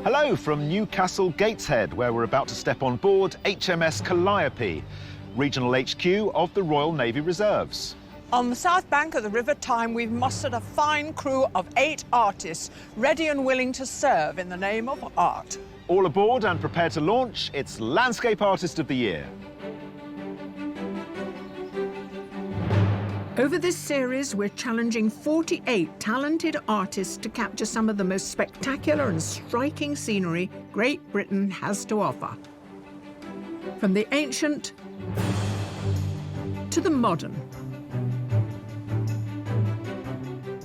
Hello from Newcastle Gateshead, where we're about to step on board HMS Calliope, regional HQ of the Royal Navy Reserves. On the south bank of the River Tyne, we've mustered a fine crew of 8 artists, ready and willing to serve in the name of art. All aboard and prepared to launch, it's Landscape Artist of the Year. Over this series, we're challenging 48 talented artists to capture some of the most spectacular and striking scenery Great Britain has to offer. From the ancient to the modern.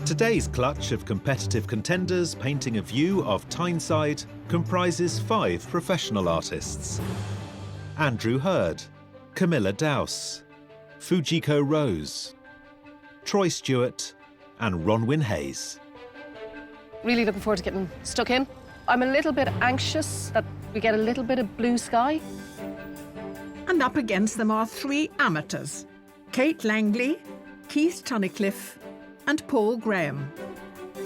Today's clutch of competitive contenders painting a view of Tyneside comprises 5 professional artists. Andrew Hurd, Camilla Dowse, Fujiko Rose, Troy Stewart and Ronwyn Hayes. Really looking forward to getting stuck in. I'm a little bit anxious that we get a little bit of blue sky. And up against them are 3 amateurs, Kate Langley, Keith Tunnicliffe and Paul Graham.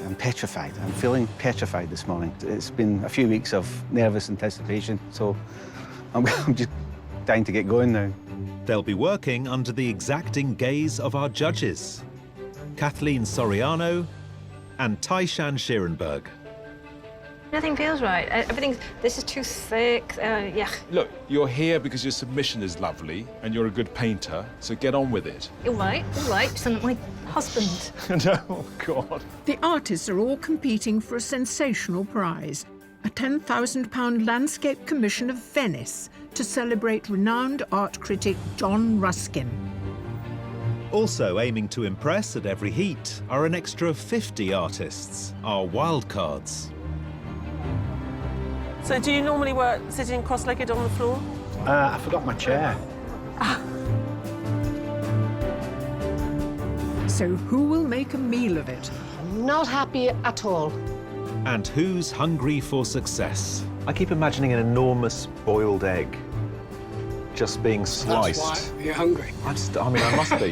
I'm petrified. I'm feeling petrified this morning. It's been a few weeks of nervous anticipation, so I'm just dying to get going now. They'll be working under the exacting gaze of our judges, Kathleen Soriano and Taishan Schierenberg. Nothing feels right. This is too thick, yeah. Look, you're here because your submission is lovely and you're a good painter, so get on with it. All right, sound like my husband. No, God. The artists are all competing for a sensational prize, a £10,000 landscape commission of Venice to celebrate renowned art critic John Ruskin. Also aiming to impress at every heat are an extra 50 artists, our wildcards. So do you normally work sitting cross-legged on the floor? I forgot my chair. So who will make a meal of it? Not happy at all. And who's hungry for success? I keep imagining an enormous boiled egg just being sliced. That's why you're hungry. I mean, I must be.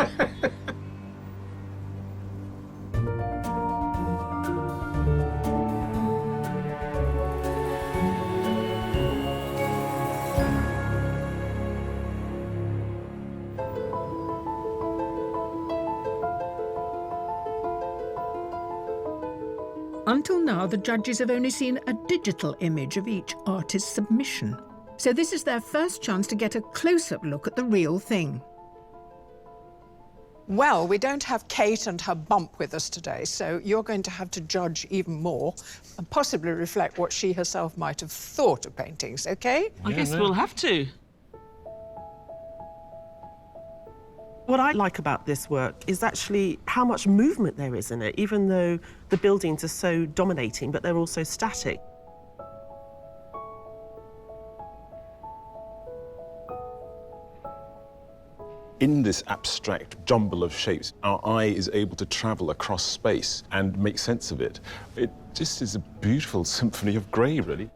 Until now, the judges have only seen a digital image of each artist's submission. So this is their first chance to get a close-up look at the real thing. Well, we don't have Kate and her bump with us today, so you're going to have to judge even more and possibly reflect what she herself might have thought of paintings, OK? I guess we'll have to. What I like about this work is actually how much movement there is in it, even though the buildings are so dominating, but they're also static. In this abstract jumble of shapes, our eye is able to travel across space and make sense of it. It just is a beautiful symphony of grey, really.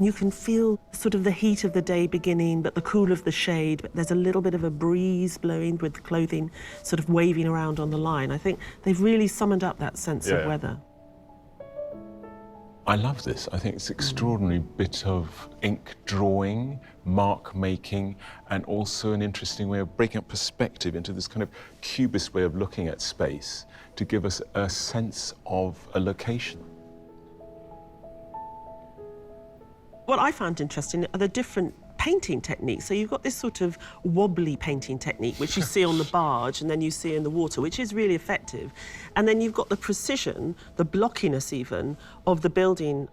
You can feel sort of the heat of the day beginning, but the cool of the shade. But there's a little bit of a breeze blowing with the clothing sort of waving around on the line. I think they've really summoned up that sense of weather. I love this. I think it's an extraordinary bit of ink drawing, mark making, and also an interesting way of breaking up perspective into this kind of cubist way of looking at space to give us a sense of a location. What I found interesting are the different painting techniques. So you've got this sort of wobbly painting technique, which you see on the barge and then you see in the water, which is really effective. And then you've got the precision, the blockiness even, of the building.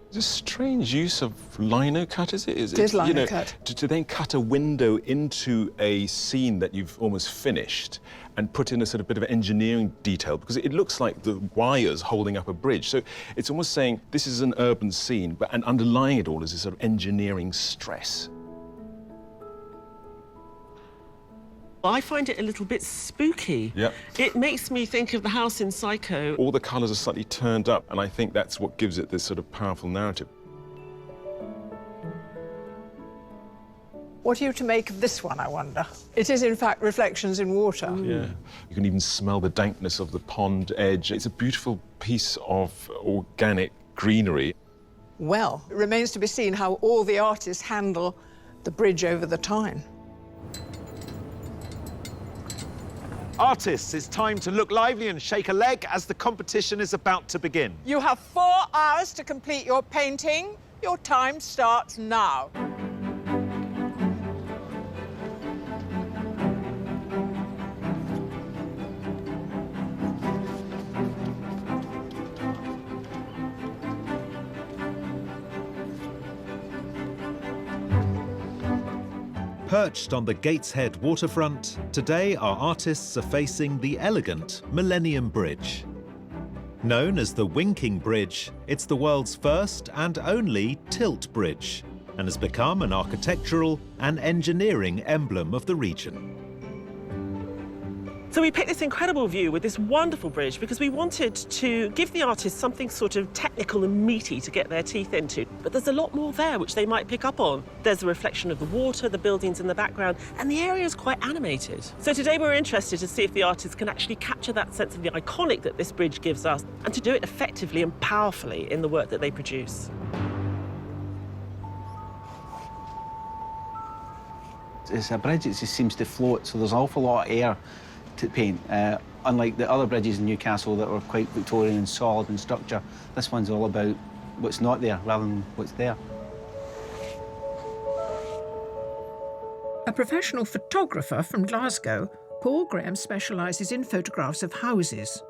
It's a strange use of lino cut, is it? It is lino cut. To then cut a window into a scene that you've almost finished and put in a sort of bit of engineering detail, because it looks like the wires holding up a bridge. So it's almost saying this is an urban scene, and underlying it all is this sort of engineering stress. I find it a little bit spooky. Yep. It makes me think of the house in Psycho. All the colours are slightly turned up, and I think that's what gives it this sort of powerful narrative. What are you to make of this one, I wonder? It is, in fact, reflections in water. Yeah. You can even smell the dankness of the pond edge. It's a beautiful piece of organic greenery. Well, it remains to be seen how all the artists handle the bridge over the Tyne. Artists, it's time to look lively and shake a leg as the competition is about to begin. You have 4 hours to complete your painting. Your time starts now. Perched on the Gateshead waterfront, today our artists are facing the elegant Millennium Bridge. Known as the Winking Bridge, it's the world's first and only tilt bridge and has become an architectural and engineering emblem of the region. So we picked this incredible view with this wonderful bridge because we wanted to give the artists something sort of technical and meaty to get their teeth into. But there's a lot more there which they might pick up on. There's the reflection of the water, the buildings in the background, and the area is quite animated. So today we're interested to see if the artists can actually capture that sense of the iconic that this bridge gives us and to do it effectively and powerfully in the work that they produce. It's a bridge that just seems to float, so there's an awful lot of air to paint. Unlike the other bridges in Newcastle that were quite Victorian and solid in structure, this one's all about what's not there rather than what's there. A professional photographer from Glasgow, Paul Graham specialises in photographs of houses.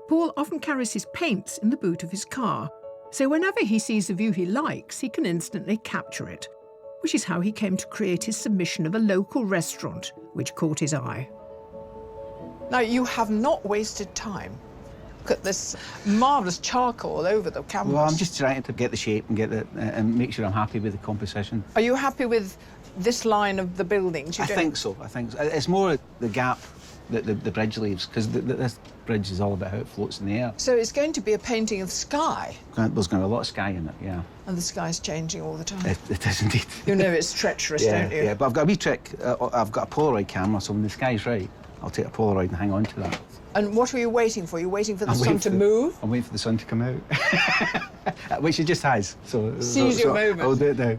Paul often carries his paints in the boot of his car, so whenever he sees a view he likes, he can instantly capture it, which is how he came to create his submission of a local restaurant, which caught his eye. Now, you have not wasted time. Look at this marvellous charcoal all over the canvas. Well, I'm just trying to get the shape and get it and make sure I'm happy with the composition. Are you happy with this line of the buildings? I think so. It's more the gap that the bridge leaves, because this bridge is all about how it floats in the air. So it's going to be a painting of sky. There's going to be a lot of sky in it, yeah. And the sky's changing all the time. It is indeed. You know it's treacherous, don't you? Yeah, but I've got a wee trick. I've got a Polaroid camera, so when the sky's right, I'll take a Polaroid and hang on to that. And what are you waiting for? You're waiting for the sun to move? I'm waiting for the sun to come out. Which it just has. Seize your moment. I'll do it now.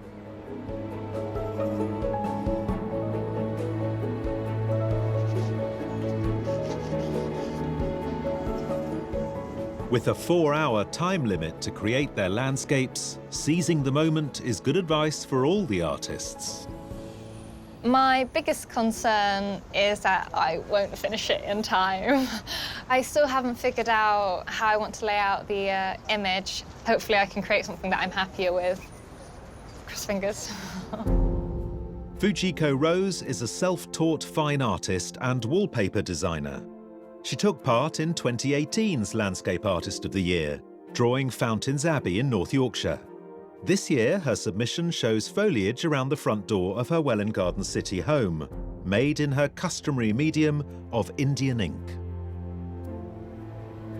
With a 4-hour time limit to create their landscapes, seizing the moment is good advice for all the artists. My biggest concern is that I won't finish it in time. I still haven't figured out how I want to lay out the image. Hopefully I can create something that I'm happier with. Cross fingers. Fujiko Rose is a self-taught fine artist and wallpaper designer. She took part in 2018's Landscape Artist of the Year, drawing Fountains Abbey in North Yorkshire. This year, her submission shows foliage around the front door of her Welwyn Garden City home, made in her customary medium of Indian ink.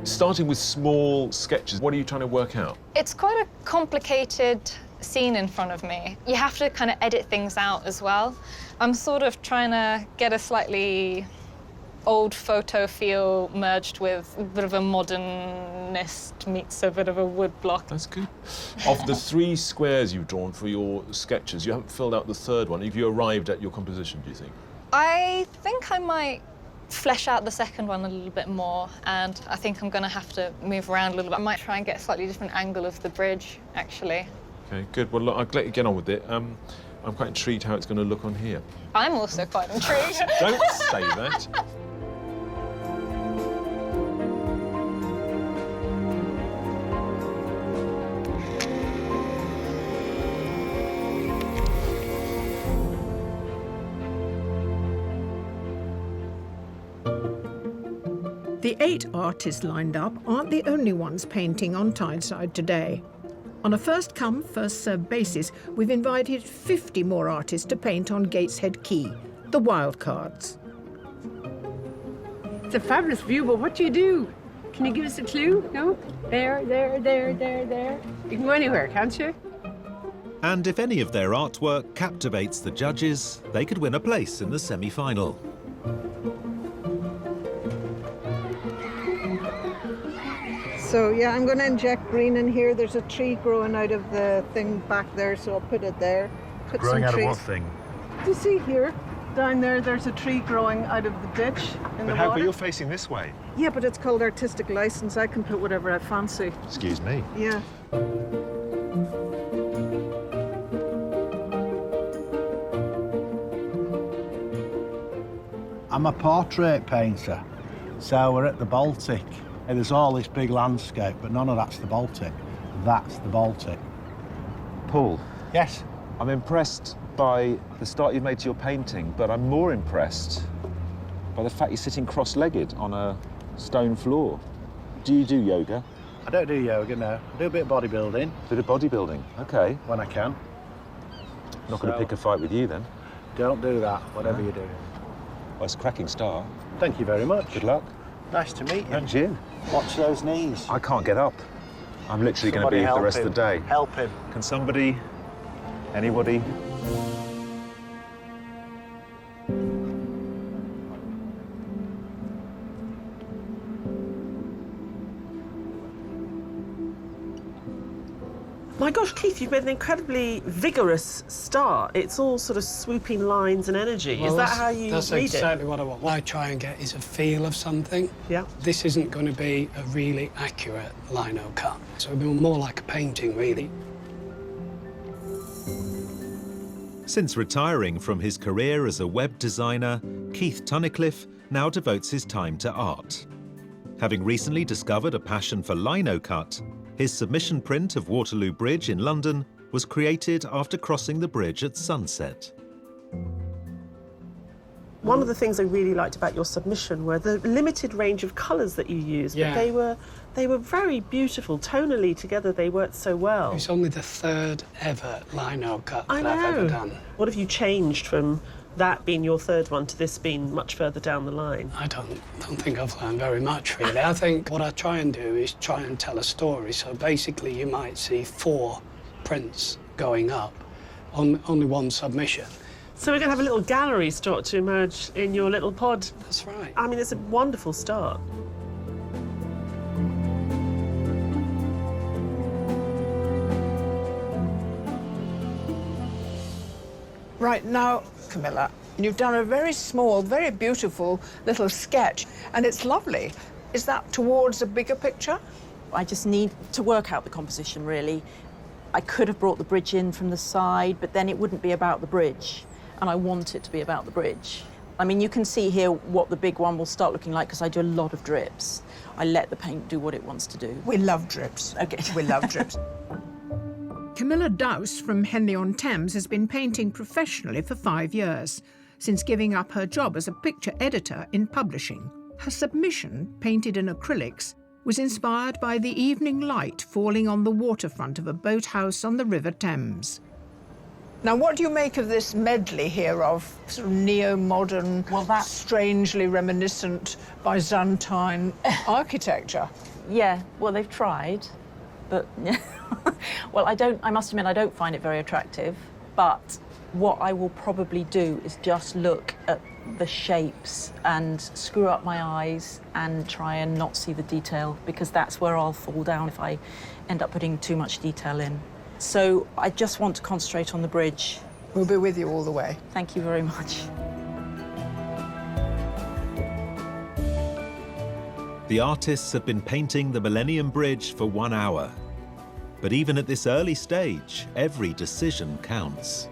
Starting with small sketches, what are you trying to work out? It's quite a complicated scene in front of me. You have to kind of edit things out as well. I'm sort of trying to get a slightly old photo feel merged with a bit of a modernist meets a bit of a wood block. That's good. Of the 3 squares you've drawn for your sketches, you haven't filled out the 3rd one. Have you arrived at your composition, do you think? I think I might flesh out the 2nd one a little bit more, and I think I'm going to have to move around a little bit. I might try and get a slightly different angle of the bridge, actually. OK, good. Well, look, I'll let you get on with it. I'm quite intrigued how it's going to look on here. I'm also quite intrigued. Don't say that. The 8 artists lined up aren't the only ones painting on Tyneside today. On a first-come, first-served basis, we've invited 50 more artists to paint on Gateshead Quay, the wildcards. It's a fabulous view, but what do you do? Can you give us a clue? No? There. You can go anywhere, can't you? And if any of their artwork captivates the judges, they could win a place in the semi-final. So yeah, I'm going to inject green in here. There's a tree growing out of the thing back there, so I'll put it there. Put Growing some out trees. of what thing? Do you see here? Down there, there's a tree growing out of the ditch in the But water. you're facing this way. Yeah, but it's called artistic license. I can put whatever I fancy. Excuse me. Yeah. I'm a portrait painter, so we're at the Baltic. And there's all this big landscape, but none of that's the Baltic. That's the Baltic. Paul. Yes? I'm impressed by the start you've made to your painting, but I'm more impressed by the fact you're sitting cross-legged on a stone floor. Do you do yoga? I don't do yoga, no. I do a bit of bodybuilding. Bit of bodybuilding, okay. When I can. Not going to pick a fight with you then. Don't do that, whatever you do. Well, it's a cracking start. Thank you very much. Good luck. Nice to meet you. And you. Watch those knees. I can't get up. I'm literally going to be here the rest of the day. Help him. Can somebody, anybody? My gosh, Keith, you've made an incredibly vigorous start. It's all sort of swooping lines and energy. Well, Is that how you That's read exactly what I want. What I try and get is a feel of something. Yeah. This isn't going to be a really accurate lino cut. So it'll be more like a painting, really. Since retiring from his career as a web designer, Keith Tunnicliffe now devotes his time to art. Having recently discovered a passion for lino cut, his submission print of Waterloo Bridge in London was created after crossing the bridge at sunset. One of the things I really liked about your submission were the limited range of colours that you used. Yeah. But they were very beautiful. Tonally together, they worked so well. It's only the third ever lino cut I that know. I've ever done. What have you changed from that being your third one to this being much further down the line? I don't think I've learned very much, really. I think what I try and do is try and tell a story. So basically, you might see 4 prints going up on only one submission. So we're going to have a little gallery start to emerge in your little pod. That's right. I mean, it's a wonderful start. Right now, Camilla, you've done a very small, very beautiful little sketch, and it's lovely. Is that towards a bigger picture? I just need to work out the composition, really. I could have brought the bridge in from the side, but then it wouldn't be about the bridge, and I want it to be about the bridge. I mean, you can see here what the big one will start looking like, because I do a lot of drips. I let the paint do what it wants to do. We love drips. Okay. We love drips. Camilla Dowse from Henley-on-Thames has been painting professionally for 5 years, since giving up her job as a picture editor in publishing. Her submission, painted in acrylics, was inspired by the evening light falling on the waterfront of a boathouse on the River Thames. Now, what do you make of this medley here of sort of neo-modern, strangely reminiscent Byzantine architecture? Yeah, well, they've tried, but well, I must admit, I don't find it very attractive, but what I will probably do is just look at the shapes and screw up my eyes and try and not see the detail, because that's where I'll fall down if I end up putting too much detail in. So I just want to concentrate on the bridge. We'll be with you all the way. Thank you very much. The artists have been painting the Millennium Bridge for 1 hour. But even at this early stage, every decision counts.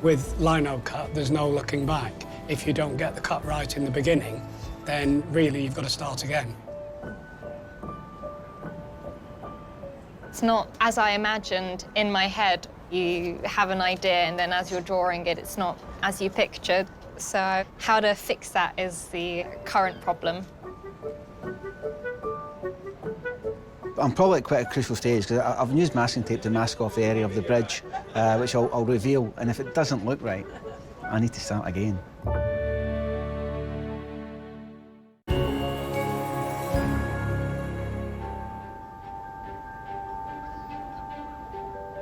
With lino cut, there's no looking back. If you don't get the cut right in the beginning, then really you've got to start again. It's not as I imagined in my head. You have an idea, and then as you're drawing it, it's not as you pictured. So how to fix that is the current problem. I'm probably at quite a crucial stage, because I've used masking tape to mask off the area of the bridge, which I'll reveal, and if it doesn't look right, I need to start again.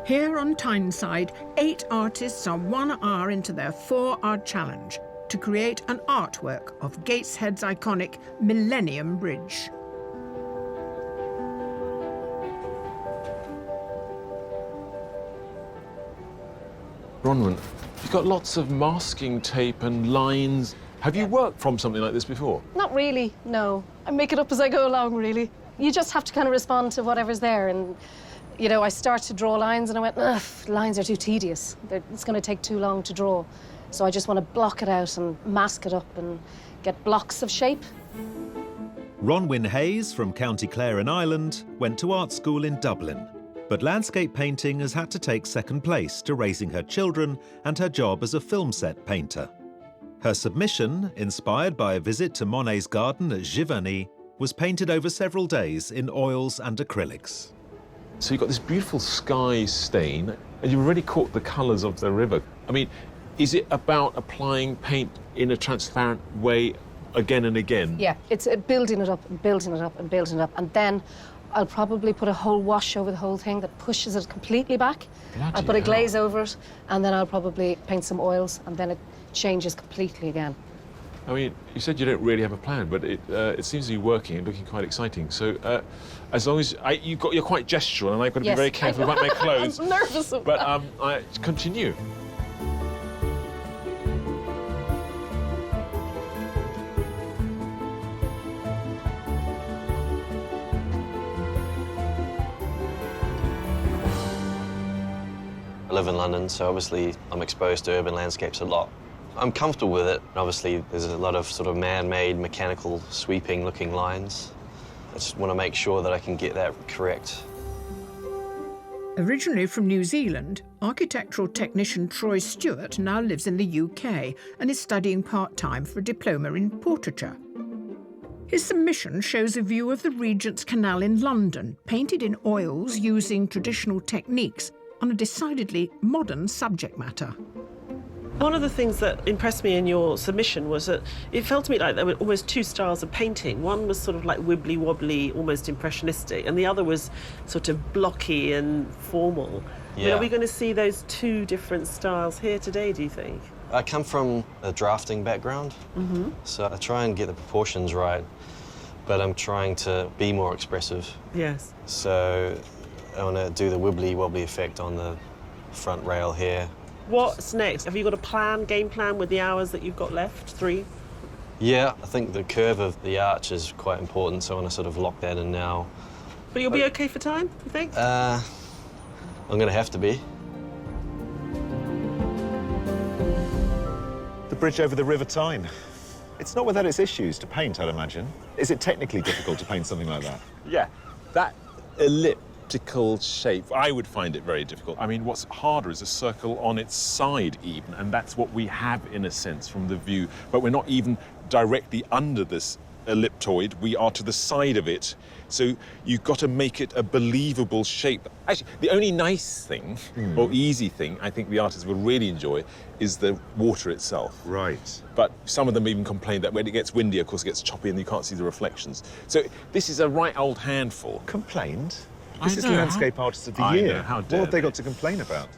Here on Tyneside, 8 artists are 1 hour into their 4-art challenge to create an artwork of Gateshead's iconic Millennium Bridge. Bronwyn, you've got lots of masking tape and lines. Have you worked from something like this before? Not really, no. I make it up as I go along, really. You just have to kind of respond to whatever's there. And, you know, I start to draw lines and I went, ugh, lines are too tedious. It's going to take too long to draw. So I just want to block it out and mask it up and get blocks of shape. Bronwyn Hayes from County Clare in Ireland went to art school in Dublin, but landscape painting has had to take second place to raising her children and her job as a film set painter. Her submission, inspired by a visit to Monet's garden at Giverny, was painted over several days in oils and acrylics. So you've got this beautiful sky stain, and you've already caught the colours of the river. I mean, is it about applying paint in a transparent way again and again? Yeah, it's building it up and building it up and building it up. And then I'll probably put a whole wash over the whole thing that pushes it completely back. I'll put a glaze over it, and then I'll probably paint some oils, and then it changes completely again. I mean, you said you don't really have a plan, but it seems to be working and looking quite exciting. So, as long as you're quite gestural, and I've got to be very careful about my clothes. I'm nervous of that. I continue. I live in London, so obviously I'm exposed to urban landscapes a lot. I'm comfortable with it. Obviously, there's a lot of sort of man-made, mechanical, sweeping-looking lines. I just want to make sure that I can get that correct. Originally from New Zealand, architectural technician Troy Stewart now lives in the UK and is studying part-time for a diploma in portraiture. His submission shows a view of the Regent's Canal in London, painted in oils using traditional techniques on a decidedly modern subject matter. One of the things that impressed me in your submission was that it felt to me like there were almost 2 styles of painting. One was sort of like wibbly-wobbly, almost impressionistic, and the other was sort of blocky and formal. Yeah. I mean, are we going to see those 2 different styles here today, do you think? I come from a drafting background, so I try and get the proportions right, but I'm trying to be more expressive. Yes. So I want to do the wibbly-wobbly effect on the front rail here. What's next? Have you got a plan, game plan, with the hours that you've got left? 3? Yeah, I think the curve of the arch is quite important, so I want to sort of lock that in now. But you'll be okay for time, you think? I'm going to have to be. The bridge over the River Tyne. It's not without its issues to paint, I'd imagine. Is it technically difficult to paint something like that? Yeah, that elliptical shape, I would find it very difficult. I mean, what's harder is a circle on its side even, and that's what we have in a sense from the view. But we're not even directly under this elliptoid, we are to the side of it. So you've got to make it a believable shape. Actually, the only nice thing, or easy thing, I think the artists will really enjoy is the water itself. Right. But some of them even complain that when it gets windy, of course, it gets choppy and you can't see the reflections. So this is a right old handful. Complained? I This is know. Landscape Artist of the I Year. know, how What dare have they they? got to complain about?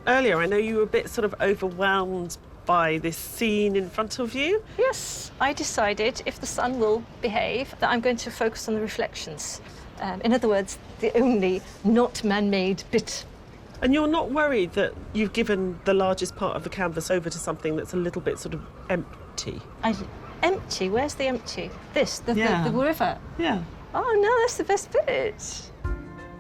Earlier, I know you were a bit sort of overwhelmed by this scene in front of you. Yes, I decided, if the sun will behave, that I'm going to focus on the reflections. In other words, the only not man-made bit. And you're not worried that you've given the largest part of the canvas over to something that's a little bit sort of empty? Empty? Where's the empty? This, the river? Yeah. Oh, no, that's the best bit.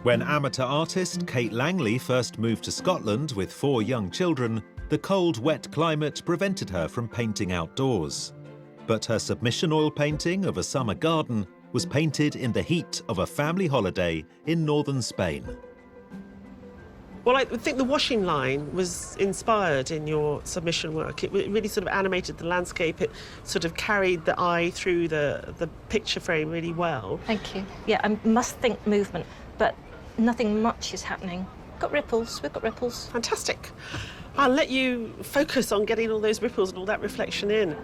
When amateur artist Kate Langley first moved to Scotland with 4 young children, the cold, wet climate prevented her from painting outdoors. But her submission oil painting of a summer garden was painted in the heat of a family holiday in northern Spain. Well, I think the washing line was inspired in your submission work. It really sort of animated the landscape. It sort of carried the eye through the picture frame really well. Thank you. Yeah, I must think movement, but nothing much is happening. Got ripples, we've got ripples. Fantastic. I'll let you focus on getting all those ripples and all that reflection in.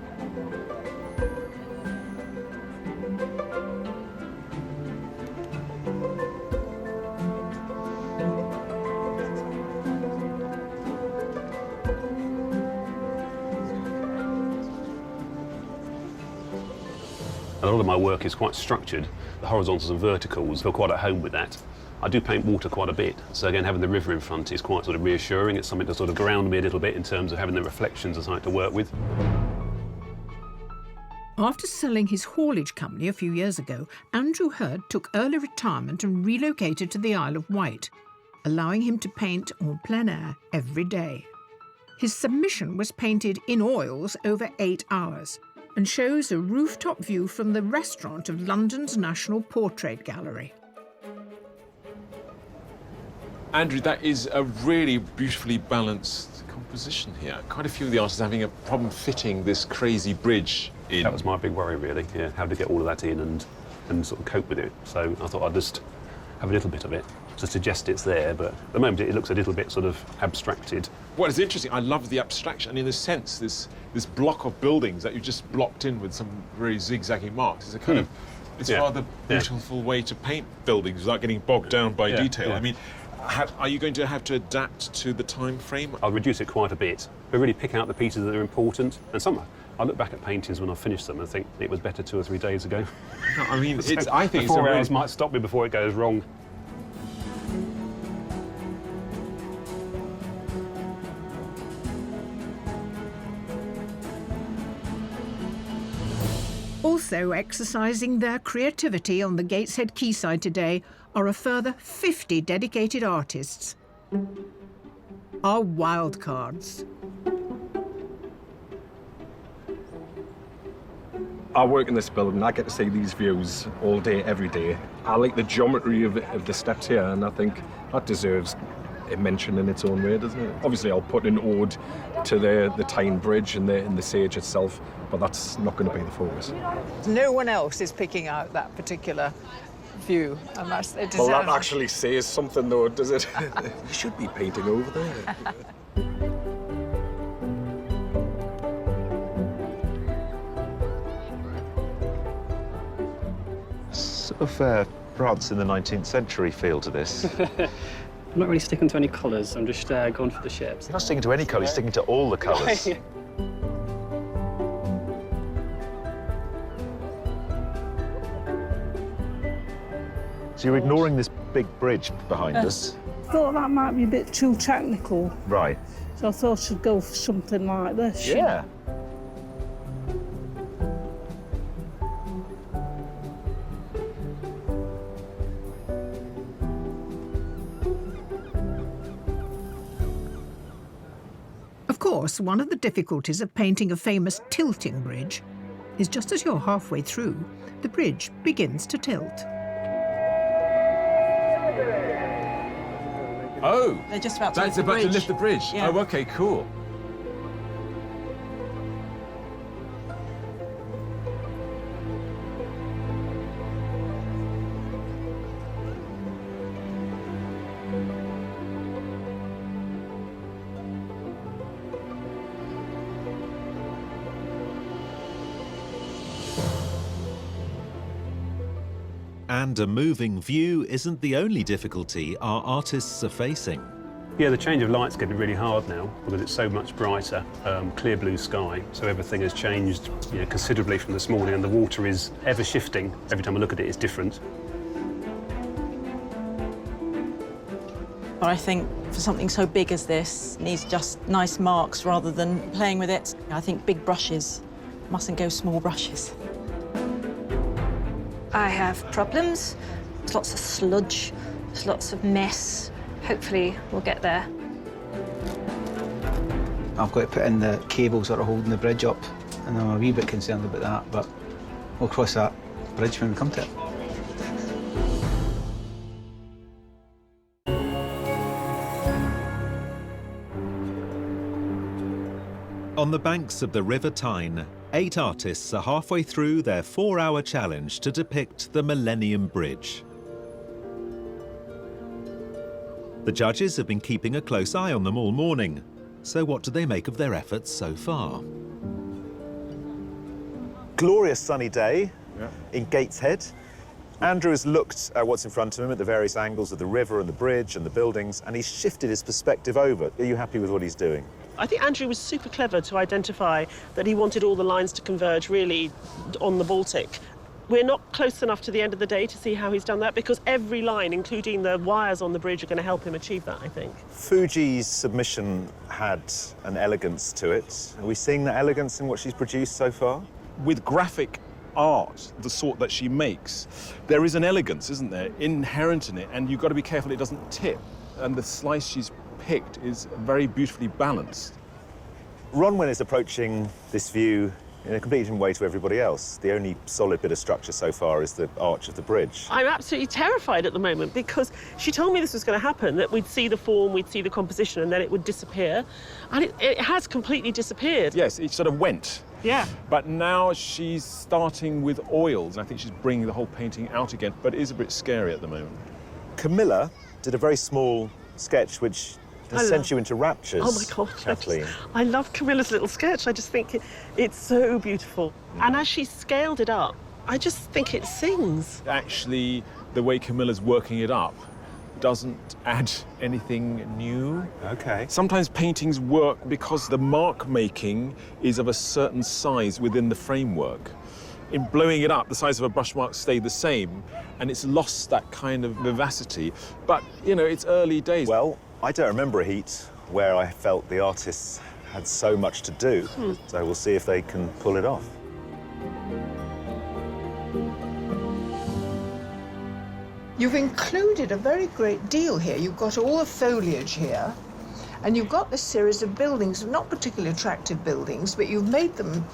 lot of my work is quite structured. The horizontals and verticals, I feel quite at home with that. I do paint water quite a bit, so again, having the river in front is quite sort of reassuring. It's something to sort of ground me a little bit in terms of having the reflections as I like to work with. After selling his haulage company a few years ago, Andrew Hurd took early retirement and relocated to the Isle of Wight, allowing him to paint en plein air every day. His submission was painted in oils over 8 hours and shows a rooftop view from the restaurant of London's National Portrait Gallery. Andrew, that is a really beautifully balanced composition here. Quite a few of the artists having a problem fitting this crazy bridge in. That was my big worry, really, yeah, how to get all of that in and sort of cope with it. So I thought I'd just have a little bit of it to suggest it's there, but at the moment it looks a little bit sort of abstracted. What is interesting, I love the abstraction, and in a sense, this block of buildings that you've just blocked in with some very zigzaggy marks is a kind of, it's a rather beautiful way to paint buildings without getting bogged down by detail. I mean, are you going to have to adapt to the time frame? I'll reduce it quite a bit, but really pick out the pieces that are important, and some I look back at paintings when I finish them and think it was better 2 or 3 days ago. No, I mean, so I think 4 hours might stop me before it goes wrong. Also exercising their creativity on the Gateshead quayside today are a further 50 dedicated artists. Our wildcards. I work in this building, I get to see these views all day, every day. I like the geometry of the steps here, and I think that deserves a mention in its own way, doesn't it? Obviously, I'll put an ode to the Tyne Bridge and the Sage itself, but that's not going to be the focus. No one else is picking out that particular view, unless they deserve. Well, that actually says something, though, does it? You should be painting over there. Sort of France in the 19th century feel to this. I'm not really sticking to any colours, I'm just going for the shapes. You're not sticking to any colour, you're sticking to all the colours. So you're ignoring this big bridge behind us? I thought that might be a bit too technical. Right. So I thought I should go for something like this. Yeah. Of course, one of the difficulties of painting a famous tilting bridge is just as you're halfway through, the bridge begins to tilt. Oh, they're just about to that's lift the about bridge. to lift the bridge. Yeah. Oh, okay, cool. And a moving view isn't the only difficulty our artists are facing. Yeah, the change of light's getting really hard now because it's so much brighter, clear blue sky, so everything has changed considerably from this morning, and the water is ever shifting. Every time I look at it, it's different. But I think for something so big as this, it needs just nice marks rather than playing with it. I think big brushes mustn't go small brushes. I have problems. There's lots of sludge. There's lots of mess. Hopefully, we'll get there. I've got to put in the cables that are holding the bridge up, and I'm a wee bit concerned about that, but we'll cross that bridge when we come to it. On the banks of the River Tyne, 8 artists are halfway through their 4-hour challenge to depict the Millennium Bridge. The judges have been keeping a close eye on them all morning. So what do they make of their efforts so far? Glorious sunny day in Gateshead. Andrew has looked at what's in front of him at the various angles of the river and the bridge and the buildings, and he's shifted his perspective over. Are you happy with what he's doing? I think Andrew was super clever to identify that he wanted all the lines to converge really on the Baltic. We're not close enough to the end of the day to see how he's done that, because every line, including the wires on the bridge, are going to help him achieve that, I think. Fuji's submission had an elegance to it. Are we seeing that elegance in what she's produced so far? With graphic art, the sort that she makes, there is an elegance, isn't there, inherent in it, and you've got to be careful it doesn't tip. And the slice she's picked is very beautifully balanced. Ronwen is approaching this view in a completely different way to everybody else. The only solid bit of structure so far is the arch of the bridge. I'm absolutely terrified at the moment, because she told me this was going to happen, that we'd see the form, we'd see the composition, and then it would disappear. And it has completely disappeared. Yes, it sort of went. Yeah. But now she's starting with oils, and I think she's bringing the whole painting out again, but it is a bit scary at the moment. Camilla did a very small sketch which has sent you into raptures. Oh my God, Kathleen. I love Camilla's little sketch. I just think it's so beautiful. And as she scaled it up, I just think it sings. Actually, the way Camilla's working it up doesn't add anything new. Okay. Sometimes paintings work because the mark making is of a certain size within the framework. In blowing it up, the size of a brush mark stayed the same, and it's lost that kind of vivacity. But, you know, it's early days. Well, I don't remember a heat where I felt the artists had so much to do. So we'll see if they can pull it off. You've included a very great deal here. You've got all the foliage here, and you've got this series of buildings, not particularly attractive buildings, but you've made them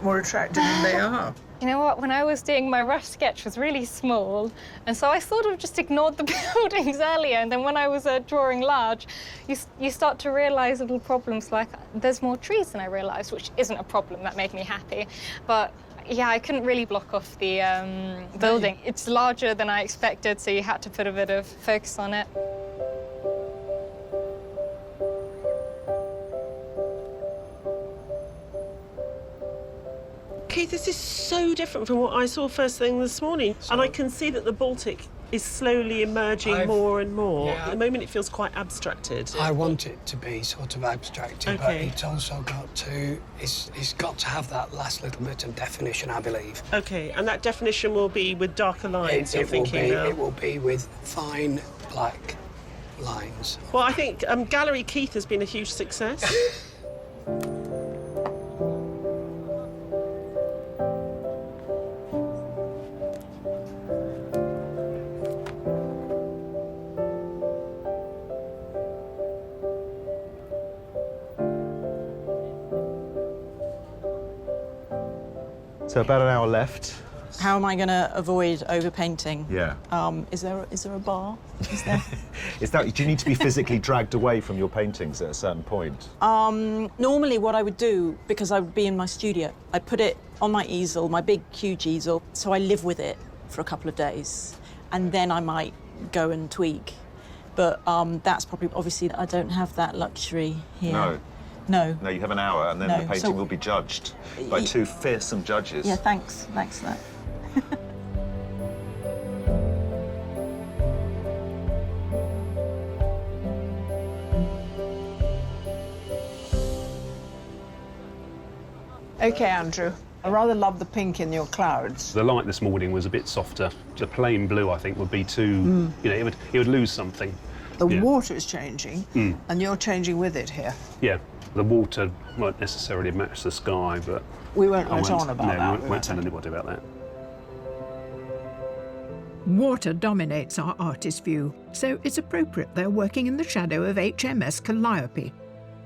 more attractive than they are. You know what, when I was doing my rough sketch was really small, and so I sort of just ignored the buildings earlier, and then when I was drawing large, you start to realise little problems like there's more trees than I realised, which isn't a problem, that made me happy. But yeah, I couldn't really block off the building. It's larger than I expected, so you had to put a bit of focus on it. Keith, this is so different from what I saw first thing this morning. And I can see that the Baltic is slowly emerging more and more. Yeah. At the moment, it feels quite abstracted. I want it to be sort of abstracted, but it's also got to, it's got to have that last little bit of definition, I believe. OK, and that definition will be with darker lines, you're thinking now? It will be with fine black lines. Well, I think Gallery Keith has been a huge success. So about an hour left. How am I going to avoid overpainting? Yeah. Is there a bar? Is there? Do you need to be physically dragged away from your paintings at a certain point? Normally what I would do, because I would be in my studio, I'd put it on my easel, my big, huge easel, so I live with it for a couple of days, and then I might go and tweak. But that's probably, obviously, I don't have that luxury here. No. No. No, you have an hour, and then the painting will be judged by two fearsome judges. Yeah, thanks. Thanks for that. OK, Andrew. I rather love the pink in your clouds. The light this morning was a bit softer. The plain blue, I think, would be too... You know, it would lose something. The water is changing, and you're changing with it here. Yeah, the water won't necessarily match the sky, but... We won't let on about that. No, we won't tell anybody about that. Water dominates our artist view, so it's appropriate they're working in the shadow of HMS Calliope.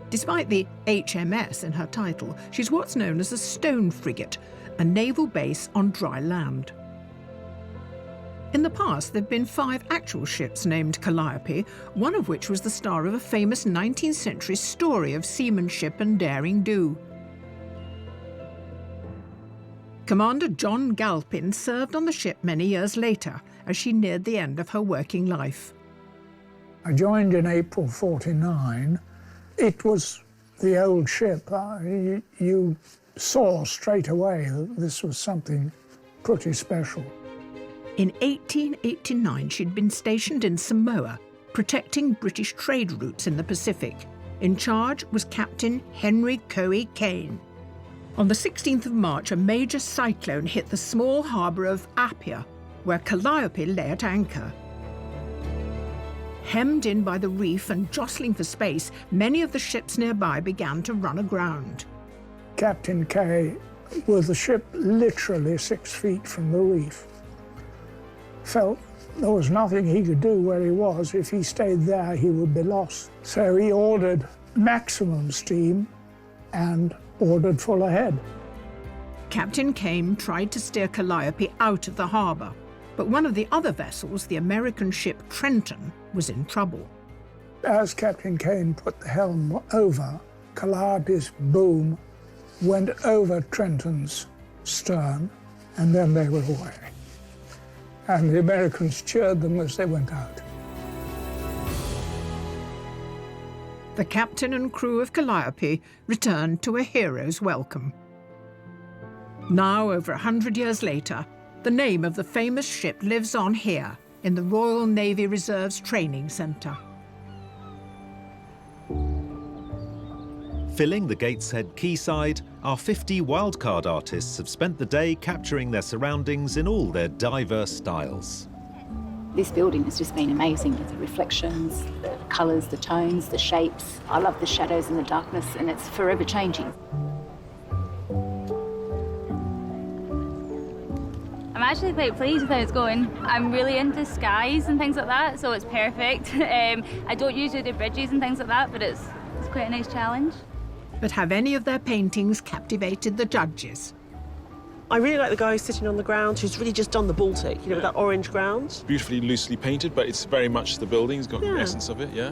Despite the HMS in her title, she's what's known as a stone frigate, a naval base on dry land. In the past, there have been 5 actual ships named Calliope, one of which was the star of a famous 19th century story of seamanship and daring do. Commander John Galpin served on the ship many years later, as she neared the end of her working life. I joined in April '49. It was the old ship. You saw straight away that this was something pretty special. In 1889, she'd been stationed in Samoa, protecting British trade routes in the Pacific. In charge was Captain Henry Coe Kane. On the 16th of March, a major cyclone hit the small harbour of Apia, where Calliope lay at anchor. Hemmed in by the reef and jostling for space, many of the ships nearby began to run aground. Captain K, with the ship literally 6 feet from the reef, felt there was nothing he could do where he was. If he stayed there, he would be lost. So he ordered maximum steam and ordered full ahead. Captain Kane tried to steer Calliope out of the harbour, but one of the other vessels, the American ship Trenton, was in trouble. As Captain Kane put the helm over, Calliope's boom went over Trenton's stern, and then they were away. And the Americans cheered them as they went out. The captain and crew of Calliope returned to a hero's welcome. Now, over 100 years later, the name of the famous ship lives on here in the Royal Navy Reserve's Training Centre. Filling the Gateshead quayside, our 50 wildcard artists have spent the day capturing their surroundings in all their diverse styles. This building has just been amazing with the reflections, the colours, the tones, the shapes. I love the shadows and the darkness, and it's forever changing. I'm actually quite pleased with how it's going. I'm really into skies and things like that, so it's perfect. I don't usually do bridges and things like that, but it's quite a nice challenge. But have any of their paintings captivated the judges? I really like the guy sitting on the ground who's really just done the Baltic, you know, with that orange ground. Beautifully loosely painted, but it's very much the building. It's got the essence of it, yeah.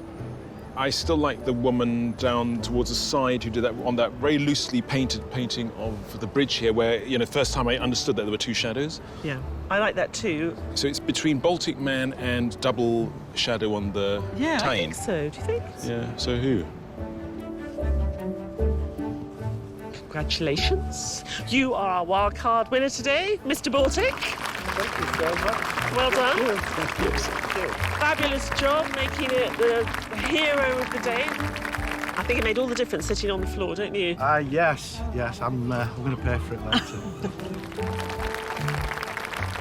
I still like the woman down towards the side who did that on that very loosely painted painting of the bridge here, where, you know, first time I understood that there were two shadows. Yeah, I like that too. So it's between Baltic Man and double shadow on the Yeah, Tyne. I think so. Do you think? Yeah, so who? Congratulations. You are our wild card winner today, Mr. Baltic. Thank you so much. Well done. Thank you. Fabulous job making it the hero of the day. I think it made all the difference sitting on the floor, don't you? Yes, I'm going to pay for it later.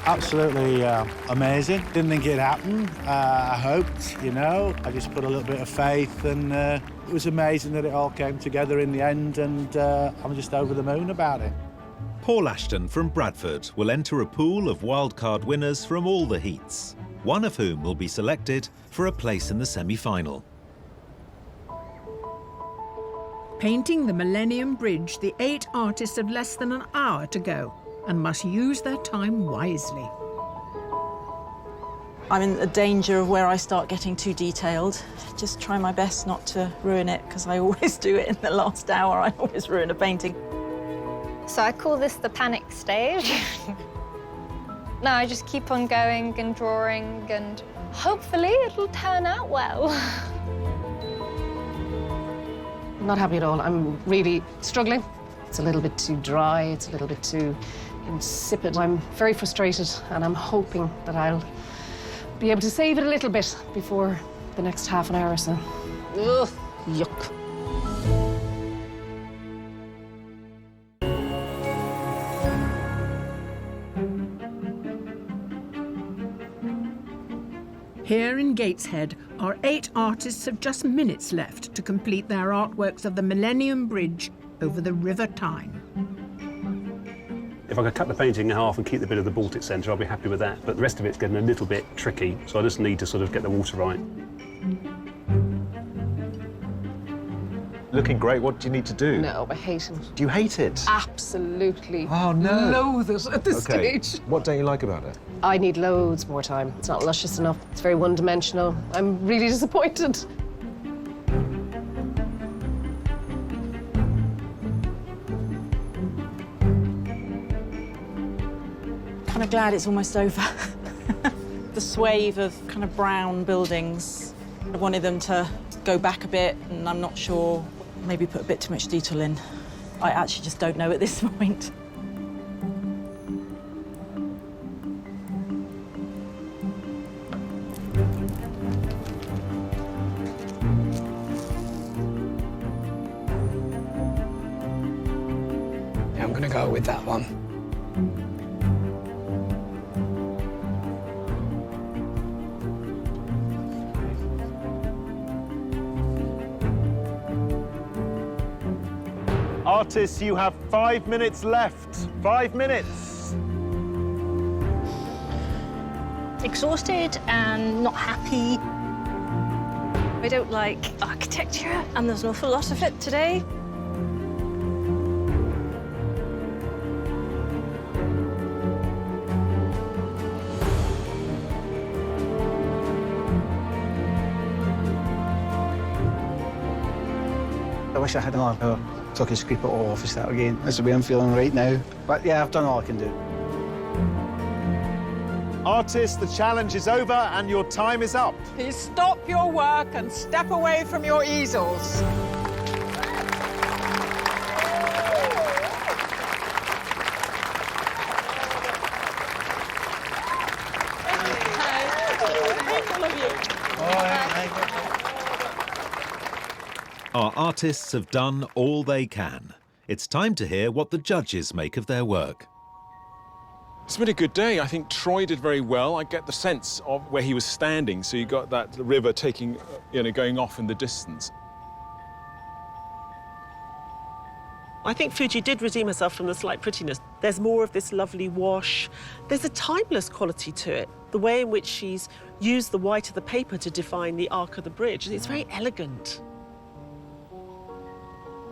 Absolutely amazing. Didn't think it'd happen. I hoped, you know. I just put a little bit of faith, and it was amazing that it all came together in the end, and I'm just over the moon about it. Paul Ashton from Bradford will enter a pool of wildcard winners from all the heats, one of whom will be selected for a place in the semi-final. Painting the Millennium Bridge, the 8 artists have less than an hour to go and must use their time wisely. I'm in the danger of where I start getting too detailed. Just try my best not to ruin it, because I always do it in the last hour. I always ruin a painting. So I call this the panic stage. No, I just keep on going and drawing, and hopefully it'll turn out well. I'm not happy at all. I'm really struggling. It's a little bit too dry, it's a little bit too insipid. I'm very frustrated, and I'm hoping that I'll be able to save it a little bit before the next half an hour or so. Ugh, yuck. Here in Gateshead, our 8 artists have just minutes left to complete their artworks of the Millennium Bridge over the River Tyne. If I could cut the painting in half and keep the bit of the Baltic centre, I'll be happy with that. But the rest of it's getting a little bit tricky, so I just need to sort of get the water right. Looking great. What do you need to do? No, I hate it. Do you hate it? Absolutely. Oh, no. Loathe it at this stage. What don't you like about it? I need loads more time. It's not luscious enough. It's very one-dimensional. I'm really disappointed. Kind of glad it's almost over. The swathe of kind of brown buildings, I wanted them to go back a bit, and I'm not sure, maybe put a bit too much detail in. I actually just don't know at this point. going to go with that one. Artists, you have 5 minutes left. 5 minutes. Exhausted and not happy. I don't like architecture, and there's an awful lot of it today. I wish I had another hour so I could scrape it all off and start again. That's the way I'm feeling right now. But yeah, I've done all I can do. Artists, the challenge is over and your time is up. Please stop your work and step away from your easels. Our artists have done all they can. It's time to hear what the judges make of their work. It's been a good day. I think Troy did very well. I get the sense of where he was standing, so you got that river taking, going off in the distance. I think Fuji did redeem herself from the slight prettiness. There's more of this lovely wash. There's a timeless quality to it. The way in which she's used the white of the paper to define the arc of the bridge. It's very elegant.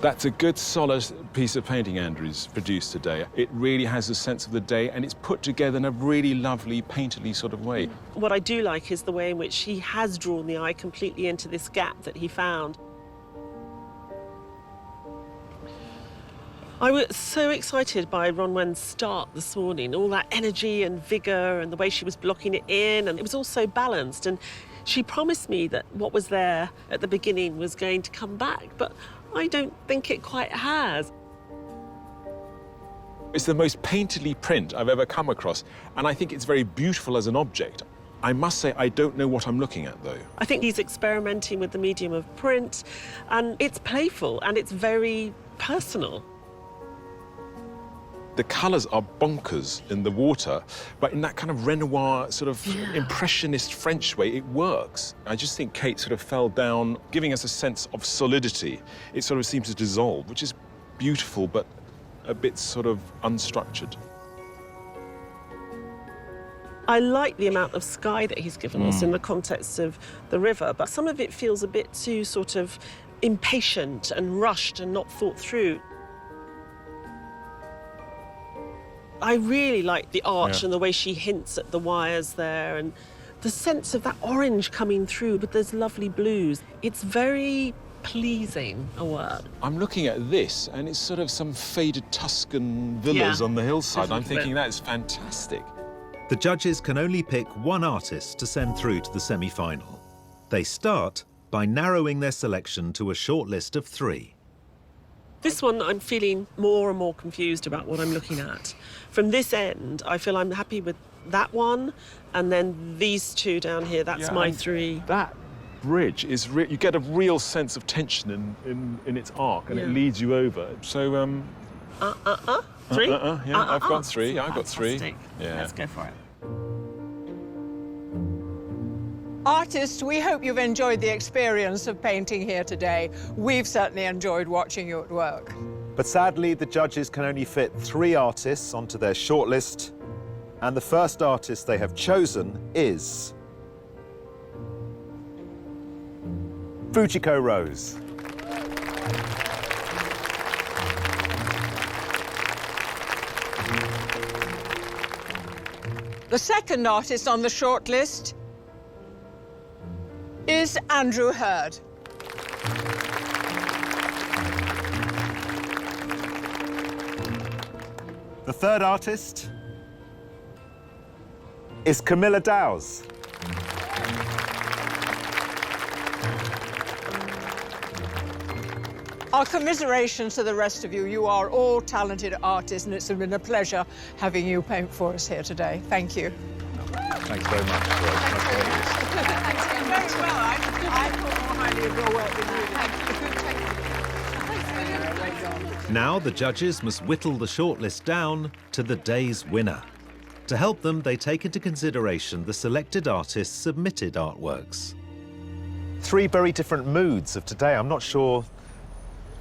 That's a good, solid piece of painting Andrew's produced today. It really has a sense of the day, and it's put together in a really lovely, painterly sort of way. What I do like is the way in which he has drawn the eye completely into this gap that he found. I was so excited by Ronwen's start this morning, all that energy and vigour and the way she was blocking it in, and it was all so balanced. And she promised me that what was there at the beginning was going to come back, but I don't think it quite has. It's the most painterly print I've ever come across, and I think it's very beautiful as an object. I must say, I don't know what I'm looking at, though. I think he's experimenting with the medium of print, and it's playful and it's very personal. The colours are bonkers in the water, but in that kind of Renoir, sort of impressionist French way, it works. I just think Kate sort of fell down, giving us a sense of solidity. It sort of seems to dissolve, which is beautiful, but a bit sort of unstructured. I like the amount of sky that he's given us in the context of the river, but some of it feels a bit too sort of impatient and rushed and not thought through. I really like the arch and the way she hints at the wires there, and the sense of that orange coming through with those lovely blues. It's very pleasing, a word. I'm looking at this, and it's sort of some faded Tuscan villas on the hillside. I'm thinking that is fantastic. The judges can only pick one artist to send through to the semi-final. They start by narrowing their selection to a short list of 3. This one, I'm feeling more and more confused about what I'm looking at. From this end, I feel I'm happy with that one, and then these two down here, that's my 3. That bridge is you get a real sense of tension in its arc, and it leads you over. So, 3? Yeah, I've got 3. I've got 3. Yeah. Let's go for it. Artists, we hope you've enjoyed the experience of painting here today. We've certainly enjoyed watching you at work. But sadly, the judges can only fit 3 artists onto their shortlist, and the first artist they have chosen is Fujiko Rose. The second artist on the shortlist is Andrew Hurd. The third artist is Camilla Dowes. Our commiserations to the rest of you. You are all talented artists, and it's been a pleasure having you paint for us here today. Thank you. Thanks very much. Thanks very well. I thought more highly of your work than you did. Thank you. Well done. Now the judges must whittle the shortlist down to the day's winner. To help them, they take into consideration the selected artists' submitted artworks. 3 very different moods of today. I'm not sure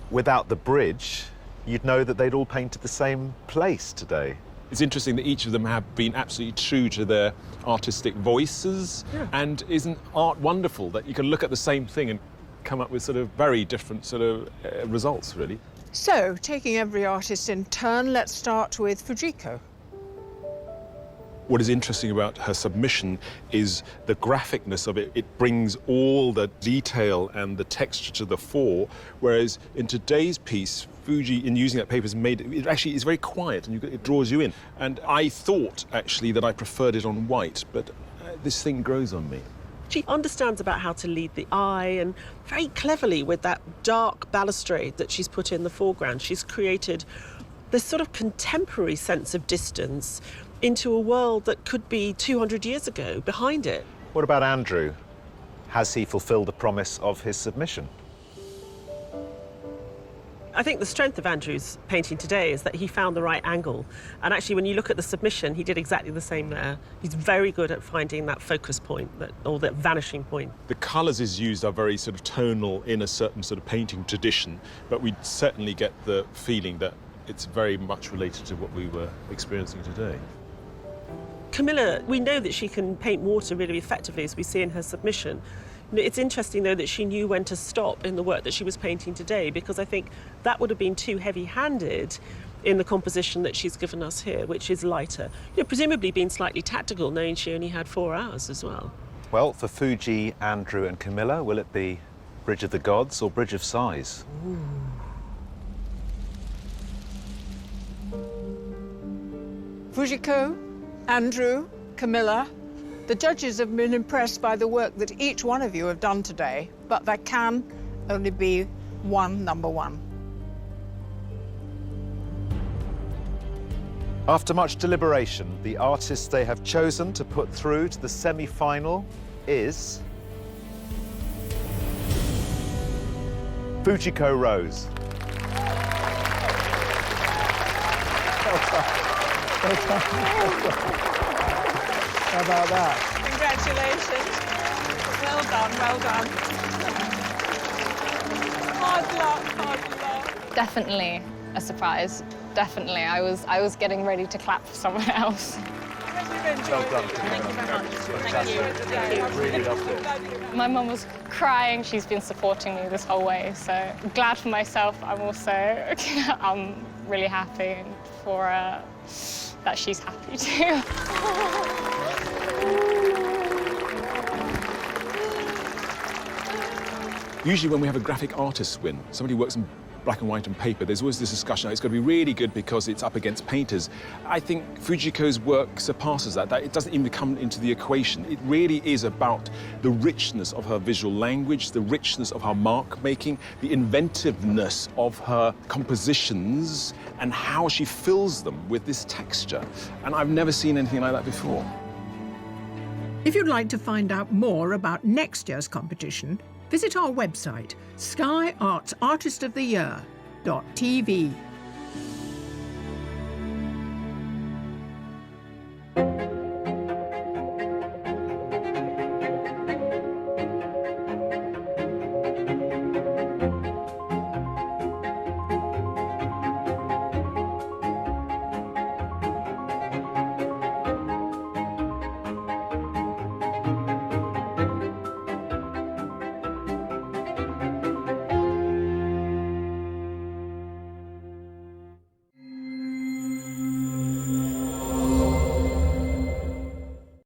without the bridge you'd know that they'd all painted the same place today. It's interesting that each of them have been absolutely true to their artistic voices. Yeah. And isn't art wonderful that you can look at the same thing and come up with sort of very different sort of results, really? So, taking every artist in turn, let's start with Fujiko. What is interesting about her submission is the graphicness of it. It brings all the detail and the texture to the fore, whereas in today's piece, Fuji, in using that paper, has made it actually is very quiet and it draws you in. And I thought, actually, that I preferred it on white, but this thing grows on me. She understands about how to lead the eye, and very cleverly with that dark balustrade that she's put in the foreground, she's created this sort of contemporary sense of distance into a world that could be 200 years ago behind it. What about Andrew? Has he fulfilled the promise of his submission? I think the strength of Andrew's painting today is that he found the right angle. And actually, when you look at the submission, he did exactly the same there. He's very good at finding that focus point, or that vanishing point. The colours he's used are very sort of tonal in a certain sort of painting tradition, but we certainly get the feeling that it's very much related to what we were experiencing today. Camilla, we know that she can paint water really effectively, as we see in her submission. It's interesting, though, that she knew when to stop in the work that she was painting today, because I think that would have been too heavy-handed in the composition that she's given us here, which is lighter. Presumably being slightly tactical, knowing she only had 4 hours as well. Well, for Fuji, Andrew and Camilla, will it be Bridge of the Gods or Bridge of Sighs? Ooh. Fujiko, Andrew, Camilla, the judges have been impressed by the work that each one of you have done today, but there can only be one number one. After much deliberation, the artist they have chosen to put through to the semi-final is Fujiko Rose. How about that? Congratulations. Well done, well done. Hard luck. Definitely a surprise. Definitely. I was getting ready to clap for someone else. Well done. Thank you very much. Fantastic. Really loved it. My mum was crying. She's been supporting me this whole way, so I'm glad for myself. I'm also I'm really happy for that she's happy too. Usually when we have a graphic artist win, somebody who works in black and white and paper, there's always this discussion, it's got to be really good because it's up against painters. I think Fujiko's work surpasses that. It doesn't even come into the equation. It really is about the richness of her visual language, the richness of her mark making, the inventiveness of her compositions, and how she fills them with this texture. And I've never seen anything like that before. If you'd like to find out more about next year's competition, visit our website, skyartsartistoftheyear.tv.